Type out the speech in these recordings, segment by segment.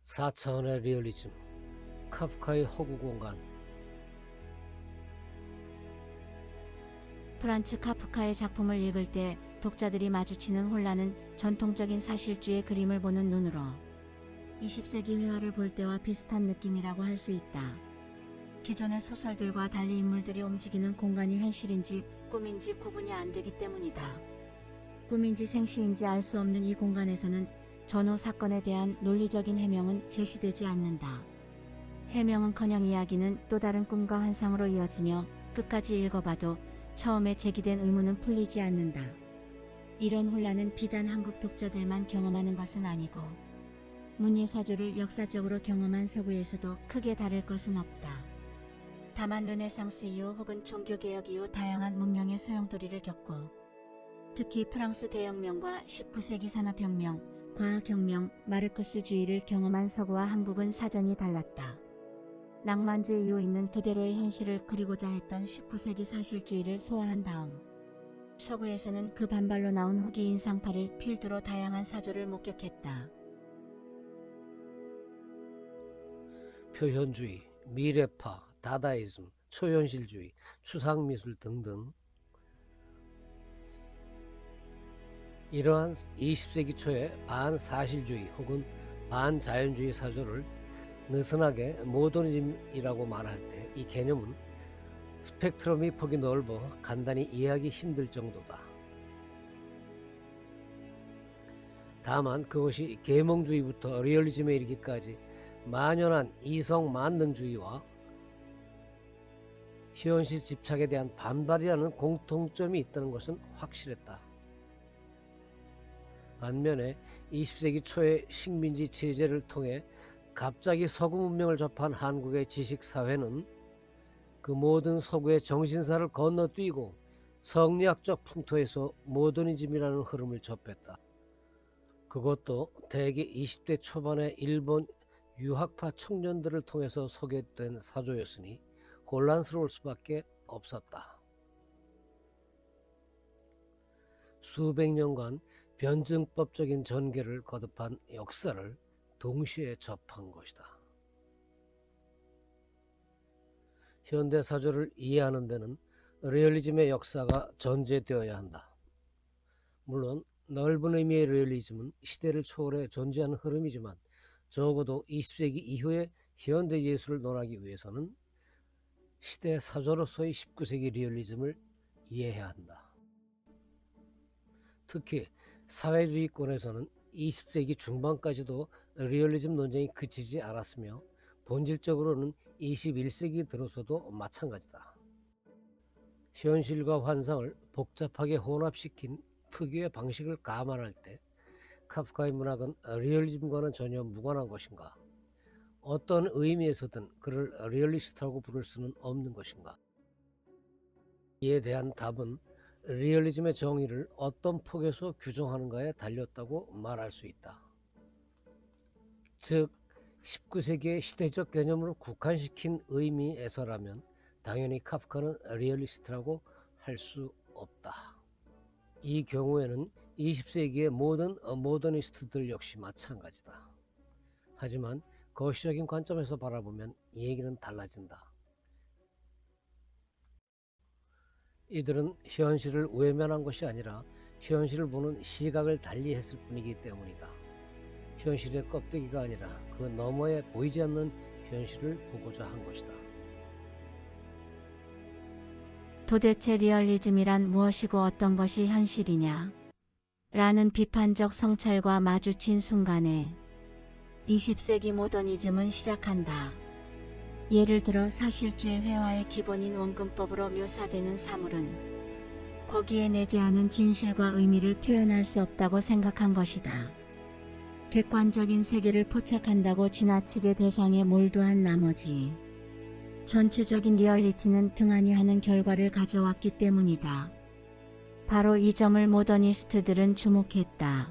4차원의 리얼리즘, 카프카의 허구 공간. 프란츠 카프카의 작품을 읽을 때 독자들이 마주치는 혼란은 전통적인 사실주의 그림을 보는 눈으로 20세기 회화를 볼 때와 비슷한 느낌이라고 할 수 있다. 기존의 소설들과 달리 인물들이 움직이는 공간이 현실인지 꿈인지 구분이 안 되기 때문이다. 꿈인지 생시인지 알 수 없는 이 공간에서는 전후 사건에 대한 논리적인 해명은 제시되지 않는다. 해명은커녕 이야기는 또 다른 꿈과 환상으로 이어지며 끝까지 읽어봐도 처음에 제기된 의문은 풀리지 않는다. 이런 혼란은 비단 한국 독자들만 경험하는 것은 아니고 문예사조를 역사적으로 경험한 서구에서도 크게 다를 것은 없다. 다만 르네상스 이후 혹은 종교개혁 이후 다양한 문명의 소용돌이를 겪고 특히 프랑스 대혁명과 19세기 산업혁명, 과학혁명, 마르크스주의를 경험한 서구와 한국은 사정이 달랐다. 낭만주의 이후 있는 그대로의 현실을 그리고자 했던 19세기 사실주의를 소화한 다음 서구에서는 그 반발로 나온 후기 인상파를 필두로 다양한 사조를 목격했다. 표현주의, 미래파, 다다이즘, 초현실주의, 추상미술 등등. 이러한 20세기 초의 반사실주의 혹은 반자연주의 사조를 느슨하게 모더니즘이라고 말할 때 이 개념은 스펙트럼이 폭이 넓어 간단히 이해하기 힘들 정도다. 다만 그것이 계몽주의부터 리얼리즘에 이르기까지 만연한 이성 만능주의와 현실 집착에 대한 반발이라는 공통점이 있다는 것은 확실했다. 반면에 20세기 초의 식민지 체제를 통해 갑자기 서구 문명을 접한 한국의 지식사회는 그 모든 서구의 정신사를 건너뛰고 성리학적 풍토에서 모더니즘이라는 흐름을 접했다. 그것도 대개 20대 초반의 일본 유학파 청년들을 통해서 소개된 사조였으니 혼란스러울 수밖에 없었다. 수백 년간 변증법적인 전개를 거듭한 역사를 동시에 접한 것이다. 현대 사조를 이해하는 데는 리얼리즘의 역사가 전제되어야 한다. 물론 넓은 의미의 리얼리즘은 시대를 초월해 존재하는 흐름이지만 적어도 20세기 이후의 현대 예술을 논하기 위해서는 시대 사조로서의 19세기 리얼리즘을 이해해야 한다. 특히 사회주의권에서는 20세기 중반까지도 리얼리즘 논쟁이 그치지 않았으며 본질적으로는 21세기 들어서도 마찬가지다. 현실과 환상을 복잡하게 혼합시킨 특유의 방식을 감안할 때 카프카의 문학은 리얼리즘과는 전혀 무관한 것인가? 어떤 의미에서든 그를 리얼리스트라고 부를 수는 없는 것인가? 이에 대한 답은 리얼리즘의 정의를 어떤 폭에서 규정하는가에 달렸다고 말할 수 있다. 즉 19세기의 시대적 개념으로 국한시킨 의미에서라면 당연히 카프카는 리얼리스트라고 할 수 없다. 이 경우에는 20세기의 모든 모더니스트들 역시 마찬가지다. 하지만 거시적인 관점에서 바라보면 이 얘기는 달라진다. 이들은 현실을 외면한 것이 아니라 현실을 보는 시각을 달리했을 뿐이기 때문이다. 현실의 껍데기가 아니라 그 너머에 보이지 않는 현실을 보고자 한 것이다. 도대체 리얼리즘이란 무엇이고 어떤 것이 현실이냐? 라는 비판적 성찰과 마주친 순간에 20세기 모더니즘은 시작한다. 예를 들어 사실주의 회화의 기본인 원근법으로 묘사되는 사물은 거기에 내재하는 진실과 의미를 표현할 수 없다고 생각한 것이다. 객관적인 세계를 포착한다고 지나치게 대상에 몰두한 나머지 전체적인 리얼리티는 등한히 하는 결과를 가져왔기 때문이다. 바로 이 점을 모더니스트들은 주목했다.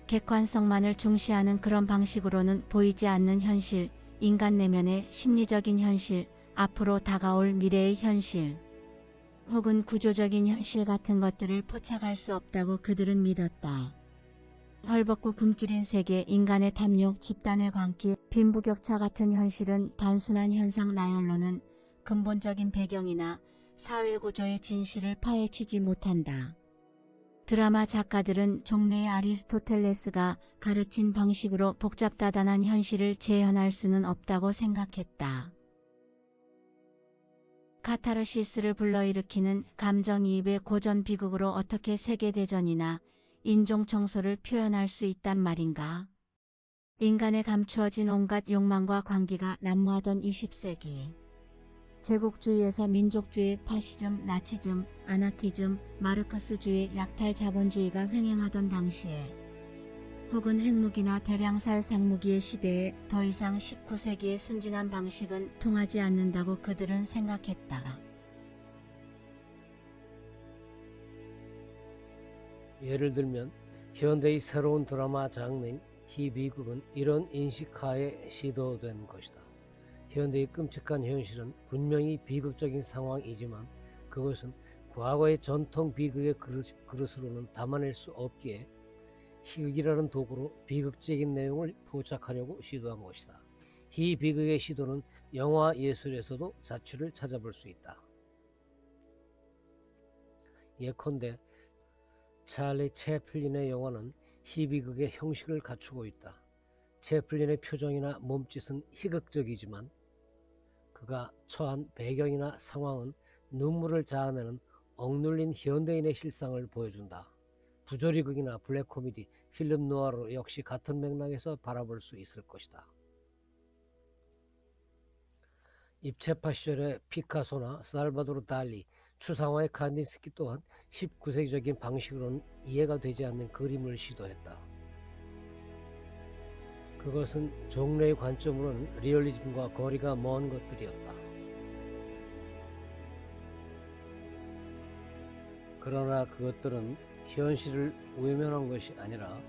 객관성만을 중시하는 그런 방식으로는 보이지 않는 현실, 인간 내면의 심리적인 현실, 앞으로 다가올 미래의 현실, 혹은 구조적인 현실 같은 것들을 포착할 수 없다고 그들은 믿었다. 헐벗고 굶주린 세계, 인간의 탐욕, 집단의 광기, 빈부격차 같은 현실은 단순한 현상 나열로는 근본적인 배경이나 사회구조의 진실을 파헤치지 못한다. 드라마 작가들은 종래의 아리스토텔레스가 가르친 방식으로 복잡다단한 현실을 재현할 수는 없다고 생각했다. 카타르시스를 불러일으키는 감정이입의 고전 비극으로 어떻게 세계대전이나 인종청소를 표현할 수 있단 말인가? 인간에 감추어진 온갖 욕망과 광기가 난무하던 20세기. 제국주의에서 민족주의, 파시즘, 나치즘, 아나키즘, 마르크스주의, 약탈 자본주의가 횡행하던 당시에, 혹은 핵무기나 대량살 상무기의 시대에 더 이상 19세기의 순진한 방식은 통하지 않는다고 그들은 생각했다. 예를 들면 현대의 새로운 드라마 장르인 희비극은 이런 인식하에 시도된 것이다. 현대의 끔찍한 현실은 분명히 비극적인 상황이지만 그것은 과거의 전통 비극의 그릇으로는 담아낼 수 없기에 희극이라는 도구로 비극적인 내용을 포착하려고 시도한 것이다. 이 비극의 시도는 영화 예술에서도 자취를 찾아볼 수 있다. 예컨대 찰리 채플린의 영화는 희비극의 형식을 갖추고 있다. 채플린의 표정이나 몸짓은 희극적이지만 그가 처한 배경이나 상황은 눈물을 자아내는 억눌린 현대인의 실상을 보여준다. 부조리극이나 블랙코미디, 필름 노아로 역시 같은 맥락에서 바라볼 수 있을 것이다. 입체파 시절의 피카소나 살바도르 달리, 추상화의 칸디스키 또한 19세기적인 방식으로는 이해가 되지 않는 그림을 시도했다. 그것은 종래의 관점으로는 리얼리즘과 거리가 먼 것들이었다. 그러나 그것들은 현실을 외면한 것이 아니라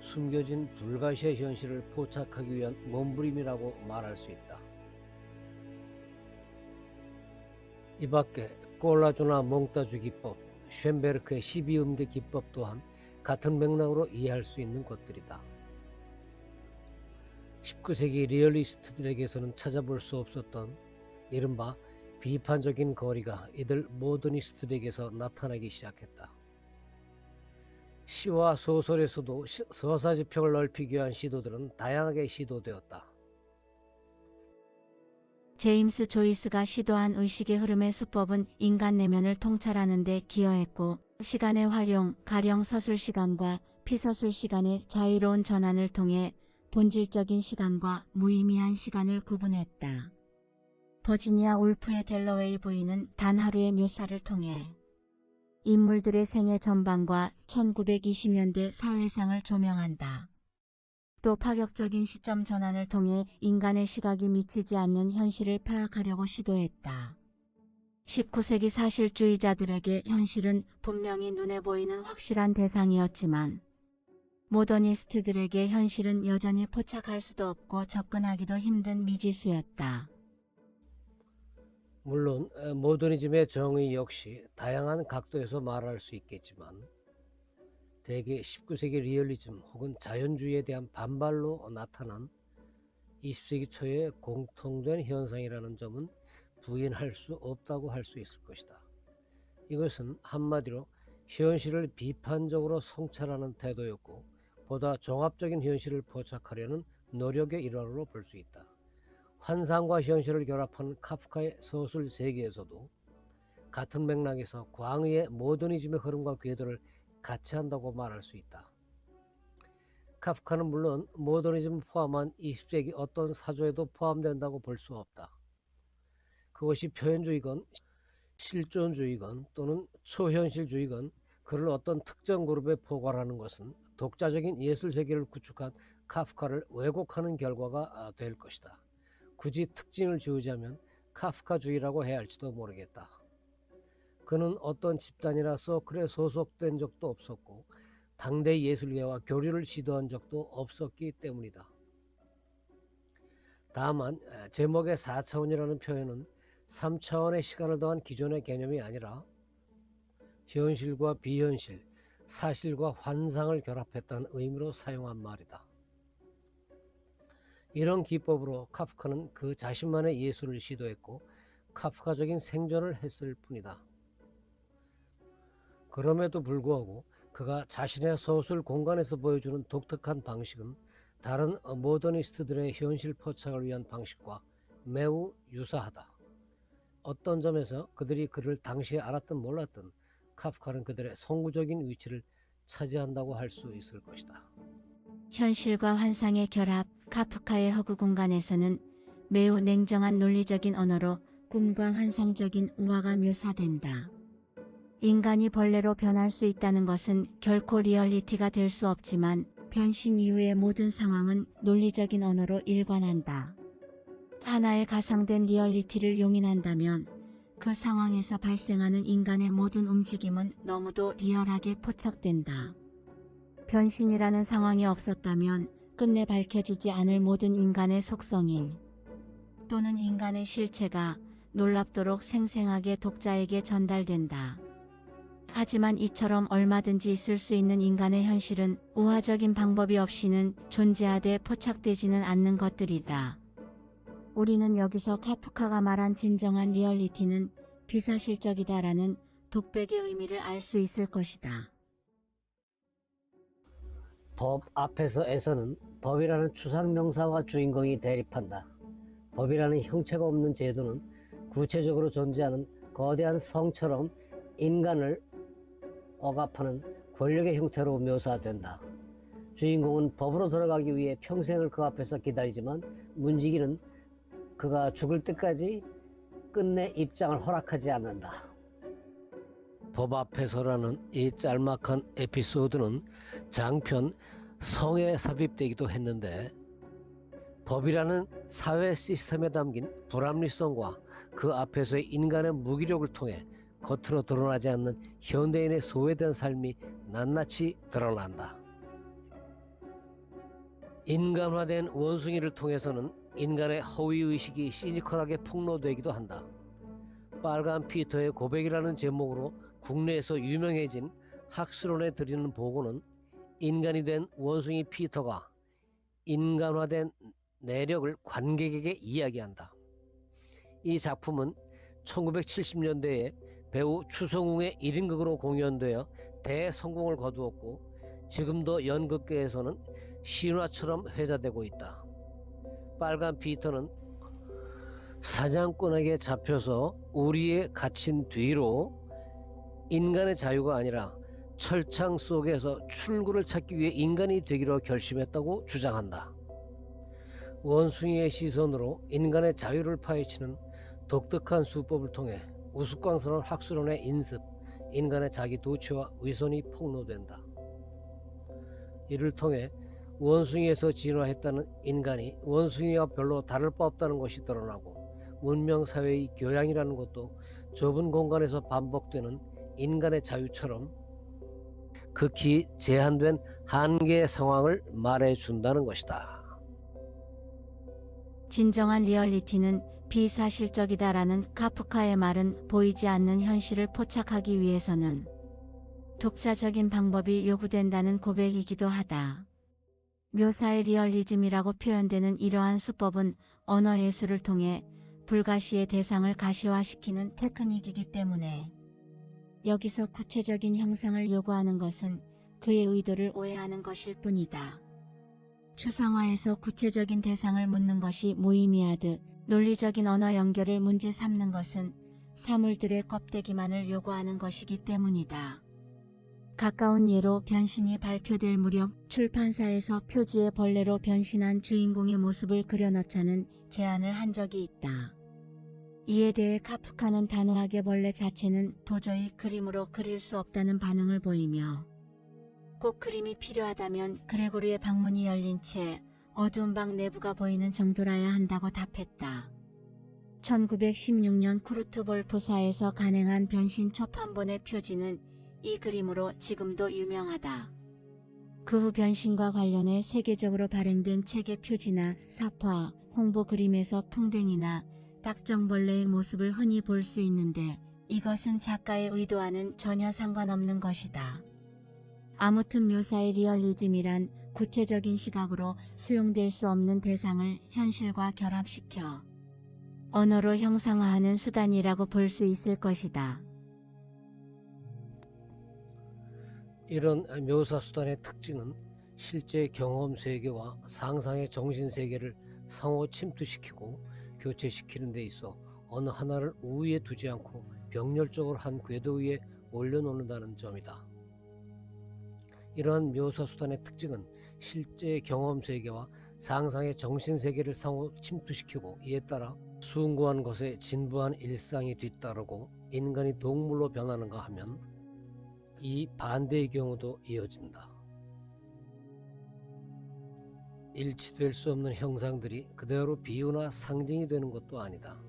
숨겨진 불가시의 현실을 포착하기 위한 몸부림이라고 말할 수 있다. 이 밖에 꼴라주나 몽따주 기법, 쉔베르크의 12음대 기법 또한 같은 맥락으로 이해할 수 있는 것들이다. 19세기 리얼리스트들에게서는 찾아볼 수 없었던 이른바 비판적인 거리가 이들 모더니스트들에게서 나타나기 시작했다. 시와 소설에서도 서사지평을 넓히기 위한 시도들은 다양하게 시도되었다. 제임스 조이스가 시도한 의식의 흐름의 수법은 인간 내면을 통찰하는 데 기여했고, 시간의 활용, 가령 서술 시간과 피서술 시간의 자유로운 전환을 통해 본질적인 시간과 무의미한 시간을 구분했다. 버지니아 울프의 델러웨이 부인은 단 하루의 묘사를 통해 인물들의 생애 전반과 1920년대 사회상을 조명한다. 또 파격적인 시점 전환을 통해 인간의 시각이 미치지 않는 현실을 파악하려고 시도했다. 19세기 사실주의자들에게 현실은 분명히 눈에 보이는 확실한 대상이었지만 모더니스트들에게 현실은 여전히 포착할 수도 없고 접근하기도 힘든 미지수였다. 물론 모더니즘의 정의 역시 다양한 각도에서 말할 수 있겠지만 대개 19세기 리얼리즘 혹은 자연주의에 대한 반발로 나타난 20세기 초의 공통된 현상이라는 점은 부인할 수 없다고 할 수 있을 것이다. 이것은 한마디로 현실을 비판적으로 성찰하는 태도였고 보다 종합적인 현실을 포착하려는 노력의 일환으로 볼 수 있다. 환상과 현실을 결합하는 카프카의 서술 세계에서도 같은 맥락에서 광의의 모더니즘의 흐름과 궤도를 같이 한다고 말할 수 있다. 카프카는 물론 모더니즘을 포함한 20세기 어떤 사조에도 포함된다고 볼 수 없다. 그것이 표현주의건 실존주의건 또는 초현실주의건 그를 어떤 특정 그룹에 포괄하는 것은 독자적인 예술 세계를 구축한 카프카를 왜곡하는 결과가 될 것이다. 굳이 특징을 지우자면 카프카주의라고 해야 할지도 모르겠다. 그는 어떤 집단이나 서클에 소속된 적도 없었고 당대 예술계와 교류를 시도한 적도 없었기 때문이다. 다만 제목의 4차원이라는 표현은 3차원의 시간을 더한 기존의 개념이 아니라 현실과 비현실, 사실과 환상을 결합했다는 의미로 사용한 말이다. 이런 기법으로 카프카는 그 자신만의 예술을 시도했고 카프카적인 생존을 했을 뿐이다. 그럼에도 불구하고 그가 자신의 소설 공간에서 보여주는 독특한 방식은 다른 모더니스트들의 현실 포착을 위한 방식과 매우 유사하다. 어떤 점에서 그들이 그를 당시에 알았든 몰랐든 카프카는 그들의 선구적인 위치를 차지한다고 할 수 있을 것이다. 현실과 환상의 결합, 카프카의 허구 공간에서는 매우 냉정한 논리적인 언어로 꿈과 환상적인 우화가 묘사된다. 인간이 벌레로 변할 수 있다는 것은 결코 리얼리티가 될 수 없지만 변신 이후의 모든 상황은 논리적인 언어로 일관한다. 하나의 가상된 리얼리티를 용인한다면 그 상황에서 발생하는 인간의 모든 움직임은 너무도 리얼하게 포착된다. 변신이라는 상황이 없었다면 끝내 밝혀지지 않을 모든 인간의 속성이 또는 인간의 실체가 놀랍도록 생생하게 독자에게 전달된다. 하지만 이처럼 얼마든지 있을 수 있는 인간의 현실은 우화적인 방법이 없이는 존재하되 포착되지는 않는 것들이다. 우리는 여기서 카프카가 말한 진정한 리얼리티는 비사실적이다라는 독백의 의미를 알 수 있을 것이다. 법 앞에서에서는 법이라는 추상명사와 주인공이 대립한다. 법이라는 형체가 없는 제도는 구체적으로 존재하는 거대한 성처럼 인간을 억압하는 권력의 형태로 묘사된다. 주인공은 법으로 돌아가기 위해 평생을 그 앞에서 기다리지만 문지기는 그가 죽을 때까지 끝내 입장을 허락하지 않는다. 법 앞에서라는 이 짤막한 에피소드는 장편 성에 삽입되기도 했는데 법이라는 사회 시스템에 담긴 불합리성과 그 앞에서의 인간의 무기력을 통해 겉으로 드러나지 않는 현대인의 소외된 삶이 낱낱이 드러난다. 인간화된 원숭이를 통해서는 인간의 허위의식이 시니컬하게 폭로되기도 한다. 빨간 피터의 고백이라는 제목으로 국내에서 유명해진 학술원에 드리는 보고는 인간이 된 원숭이 피터가 인간화된 내력을 관객에게 이야기한다. 이 작품은 1970년대에 배우 추성웅의 1인극으로 공연되어 대성공을 거두었고 지금도 연극계에서는 신화처럼 회자되고 있다. 빨간 피터는 사냥꾼에게 잡혀서 우리에 갇힌 뒤로 인간의 자유가 아니라 철창 속에서 출구를 찾기 위해 인간이 되기로 결심했다고 주장한다. 원숭이의 시선으로 인간의 자유를 파헤치는 독특한 수법을 통해 우스꽝스러운 학술원의 인습, 인간의 자기 도취와 위선이 폭로된다. 이를 통해 원숭이에서 진화했다는 인간이 원숭이와 별로 다를 바 없다는 것이 드러나고 문명사회의 교양이라는 것도 좁은 공간에서 반복되는 인간의 자유처럼 극히 제한된 한계의 상황을 말해준다는 것이다. 진정한 리얼리티는 비사실적이다라는 카프카의 말은 보이지 않는 현실을 포착하기 위해서는 독자적인 방법이 요구된다는 고백이기도 하다. 묘사의 리얼리즘이라고 표현되는 이러한 수법은 언어 예술을 통해 불가시의 대상을 가시화시키는 테크닉이기 때문에 여기서 구체적인 형상을 요구하는 것은 그의 의도를 오해하는 것일 뿐이다. 추상화에서 구체적인 대상을 묻는 것이 무의미하듯 논리적인 언어 연결을 문제 삼는 것은 사물들의 껍데기만을 요구하는 것이기 때문이다. 가까운 예로 변신이 발표될 무렵 출판사에서 표지에 벌레로 변신한 주인공의 모습을 그려넣자는 제안을 한 적이 있다. 이에 대해 카프카는 단호하게 벌레 자체는 도저히 그림으로 그릴 수 없다는 반응을 보이며 꼭 그림이 필요하다면 그레고리의 방문이 열린 채 어두운 방 내부가 보이는 정도라야 한다고 답했다. 1916년 쿠르트 볼프사에서 간행한 변신 초판본의 표지는 이 그림으로 지금도 유명하다. 그 후 변신과 관련해 세계적으로 발행된 책의 표지나 사파, 홍보 그림에서 풍뎅이나 딱정벌레의 모습을 흔히 볼 수 있는데 이것은 작가의 의도와는 전혀 상관없는 것이다. 아무튼 묘사의 리얼리즘이란 구체적인 시각으로 수용될 수 없는 대상을 현실과 결합시켜 언어로 형상화하는 수단이라고 볼 수 있을 것이다. 이런 묘사 수단의 특징은 실제 경험 세계와 상상의 정신 세계를 상호 침투시키고 교체시키는 데 있어 어느 하나를 우위에 두지 않고 병렬적으로 한 궤도 위에 올려놓는다는 점이다. 이러한 묘사 수단의 특징은 실제 경험 세계와 상상의 정신 세계를 상호 침투시키고 이에 따라 숭고한 것에 진부한 일상이 뒤따르고 인간이 동물로 변하는가 하면 이 반대의 경우도 이어진다. 일치될 수 없는 형상들이 그대로 비유나 상징이 되는 것도 아니다.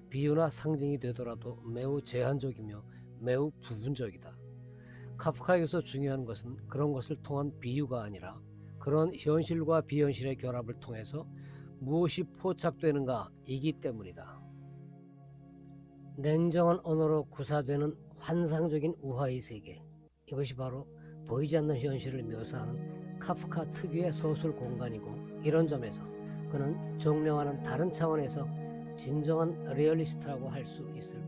비유나 상징이 되더라도 매우 제한적이며 매우 부분적이다. 카프카에게서 중요한 것은 그런 것을 통한 비유가 아니라 그런 현실과 비현실의 결합을 통해서 무엇이 포착되는가이기 때문이다. 냉정한 언어로 구사되는 환상적인 우화의 세계, 이것이 바로 보이지 않는 현실을 묘사하는 카프카 특유의 소설 공간이고, 이런 점에서 그는 종려와는 다른 차원에서 진정한 리얼리스트라고 할 수 있을